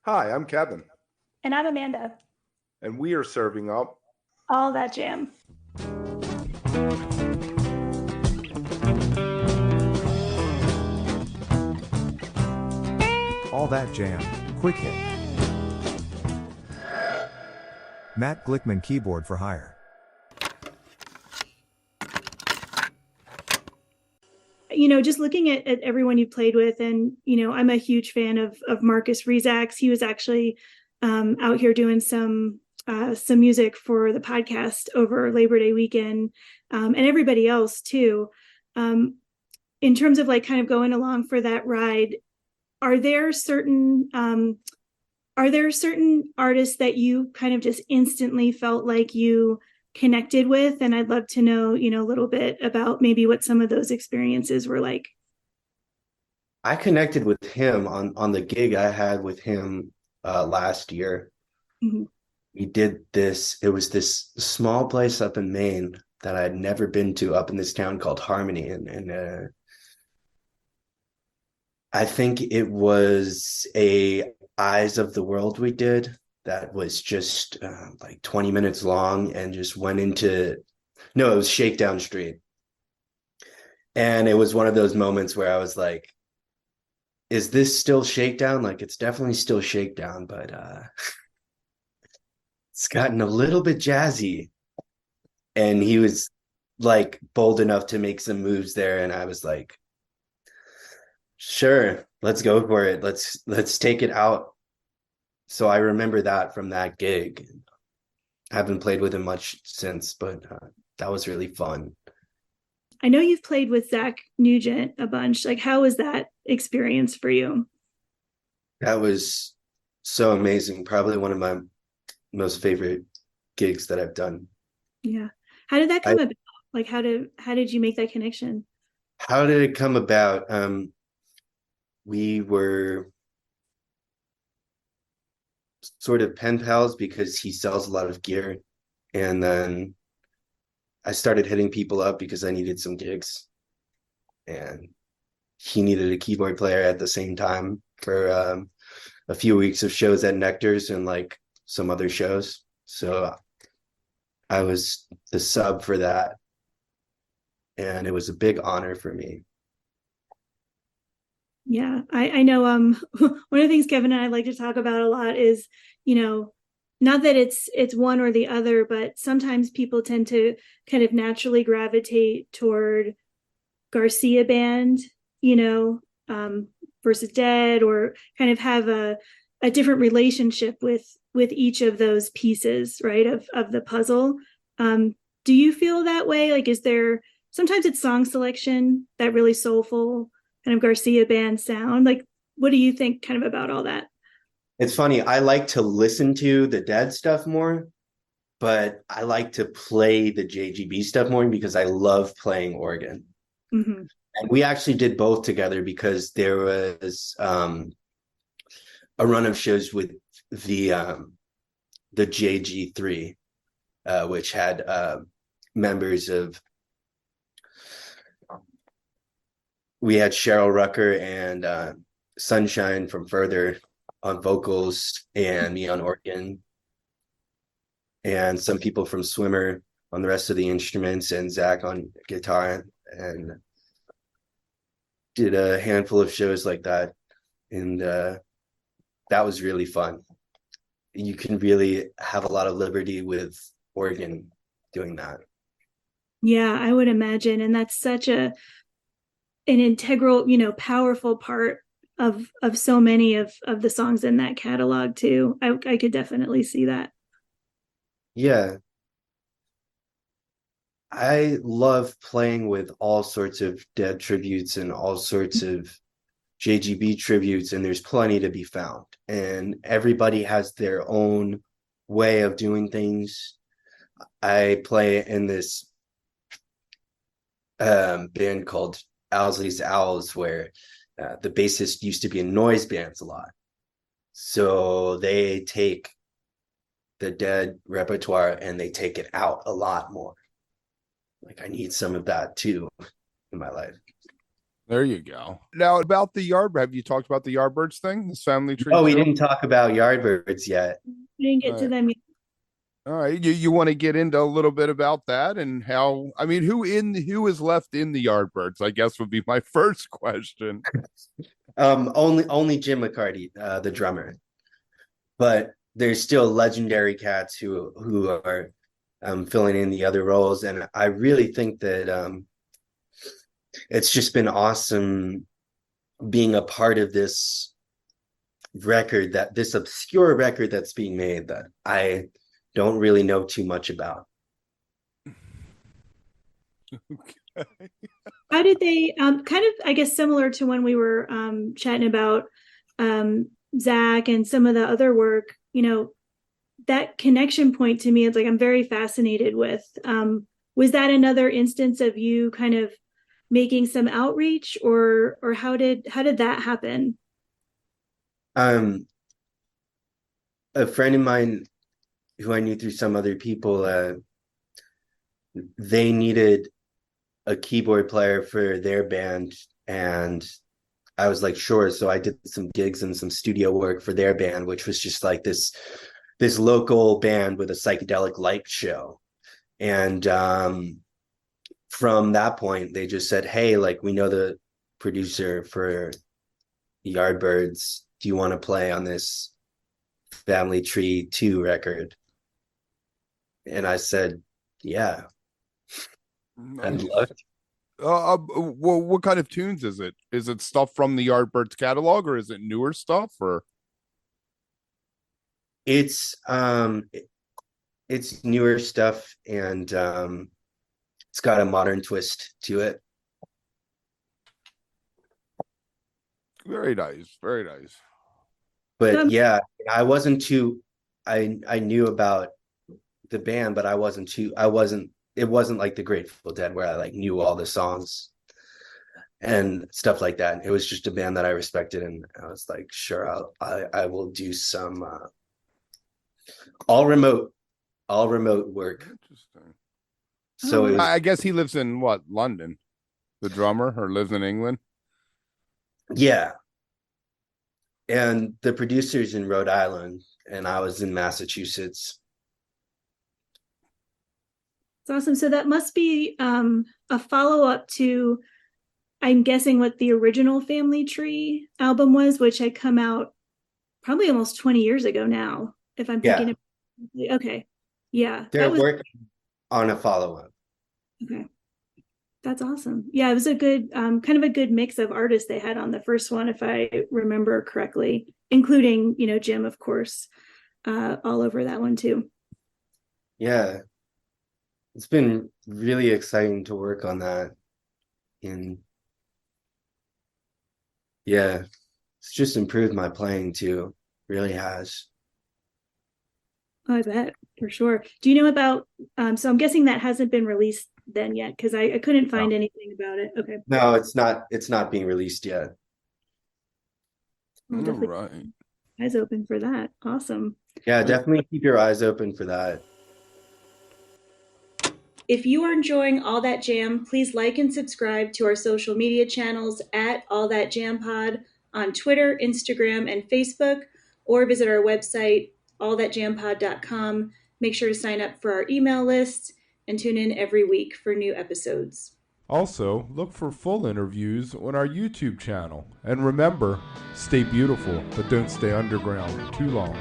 Hi, I'm Kevin, And I'm Amanda. and we are serving up All that jam. All That Jam, Quick Hit. Matt Glickman Keyboard for Hire. Just looking at everyone you played with, and I'm a huge fan of Marcus Rezak. He was actually out here doing some music for the podcast over Labor Day weekend, and everybody else too. In terms of like kind of going along for that ride, are there certain artists that you kind of just instantly felt like you connected with? And I'd love to know, a little bit about maybe what some of those experiences were like. I connected with him on the gig I had with him last year. Mhm. We did this. It was this small place up in Maine that I had never been to, up in this town called Harmony, and I think it was a Eyes of the World we did that was just like 20 minutes long and just went into no, it was Shakedown Street, and it was one of those moments where I was like, is this still Shakedown? Like, it's definitely still Shakedown, but it's gotten a little bit jazzy. And he was like bold enough to make some moves there, and I was like, sure, let's go for it. Let's take it out. So I remember that from that gig. I haven't played with him much since, but that was really fun. I know you've played with Zach Nugent a bunch. Like, how was that experience for you? That was so amazing. Probably one of my most favorite gigs that I've done. Yeah. How did that I come about? Like, how did you make that connection? How did it come about? We were sort of pen pals because he sells a lot of gear, and then I started hitting people up because I needed some gigs, and he needed a keyboard player at the same time for a few weeks of shows at Nectar's and like some other shows. So I was the sub for that, and it was a big honor for me. Yeah, I know one of the things Kevin and I like to talk about a lot is, you know, not that it's one or the other, but sometimes people tend to kind of naturally gravitate toward Garcia band, you know, versus Dead, or kind of have a different relationship with each of those pieces, right, of the puzzle. Do you feel that way? Like, is there sometimes it's song selection, that really soulful kind of Garcia band sound? Like, what do you think kind of about all that? It's funny, I like to listen to the Dead stuff more, but I like to play the JGB stuff more because I love playing organ. Mm-hmm. And we actually did both together because there was a run of shows with the JG3, which had members of, we had Cheryl Rucker and Sunshine from Further on vocals and me on organ, and some people from Swimmer on the rest of the instruments, and Zach on guitar, and did a handful of shows like that. And that was really fun. You can really have a lot of liberty with organ doing that. Yeah, I would imagine, and that's such an integral, powerful part of so many of the songs in that catalog too. I could definitely see that. Yeah, I love playing with all sorts of Dead tributes and all sorts of JGB tributes, and there's plenty to be found. And everybody has their own way of doing things. I play in this band called Owsley's Owls, where the bassist used to be in noise bands a lot. So they take the Dead repertoire and they take it out a lot more. Like, I need some of that too in my life. There you go. Now about the yard, have you talked about the Yardbirds thing, this family tree Oh, we show? didn't talk about Yardbirds yet. We didn't get All to right. them yet. All right, you want to get into a little bit about that and how? I mean, who is left in the Yardbirds? I guess would be my first question. Only Jim McCarty, the drummer, but there's still legendary cats who are filling in the other roles, and I really think that it's just been awesome being a part of this obscure record that's being made that I don't really know too much about. Okay. How did they kind of, I guess, similar to when we were chatting about Zach and some of the other work, that connection point to me, it's like I'm very fascinated with. Was that another instance of you kind of making some outreach, or how did that happen? A friend of mine who I knew through some other people, they needed a keyboard player for their band, and I was like, sure. So I did some gigs and some studio work for their band, which was just like this local band with a psychedelic light show. And from that point, they just said, hey, like, we know the producer for the Yardbirds. Do you want to play on this Family Tree 2 record? And I said, yeah, I'd love to. Well, what kind of tunes is it? Is it stuff from the Yardbirds catalog, or is it newer stuff? Or It's newer stuff, and it's got a modern twist to it. very nice, very nice. But yeah, I wasn't too. I knew about the band, but it wasn't like the Grateful Dead where I like knew all the songs and stuff like that. It was just a band that I respected, and I was like, sure, I will do some all remote work. Interesting. So it was, I guess he lives in what, London? The drummer, or lives in England? yeah. And the producer's in Rhode Island, and I was in Massachusetts. It's awesome. So that must be a follow-up to, I'm guessing, what the original Family Tree album was, which had come out probably almost 20 years ago now, if I'm thinking of. Okay. Yeah. They're working on a follow-up. Okay. That's awesome. Yeah, it was a good kind of a good mix of artists they had on the first one, if I remember correctly, including, Jim, of course, all over that one too. Yeah. It's been really exciting to work on that. And yeah, it's just improved my playing too. Really has. Oh, I bet, for sure. Do you know about, so I'm guessing that hasn't been released then yet, because I couldn't find anything about it. Okay. No, it's not being released yet. Well, All definitely right. eyes open for that. Awesome. Yeah, definitely keep your eyes open for that. If you are enjoying All That Jam, please like and subscribe to our social media channels at All That Jam Pod on Twitter, Instagram, and Facebook, or visit our website, allthatjampod.com. Make sure to sign up for our email list and tune in every week for new episodes. Also, look for full interviews on our YouTube channel. And remember, stay beautiful, but don't stay underground too long.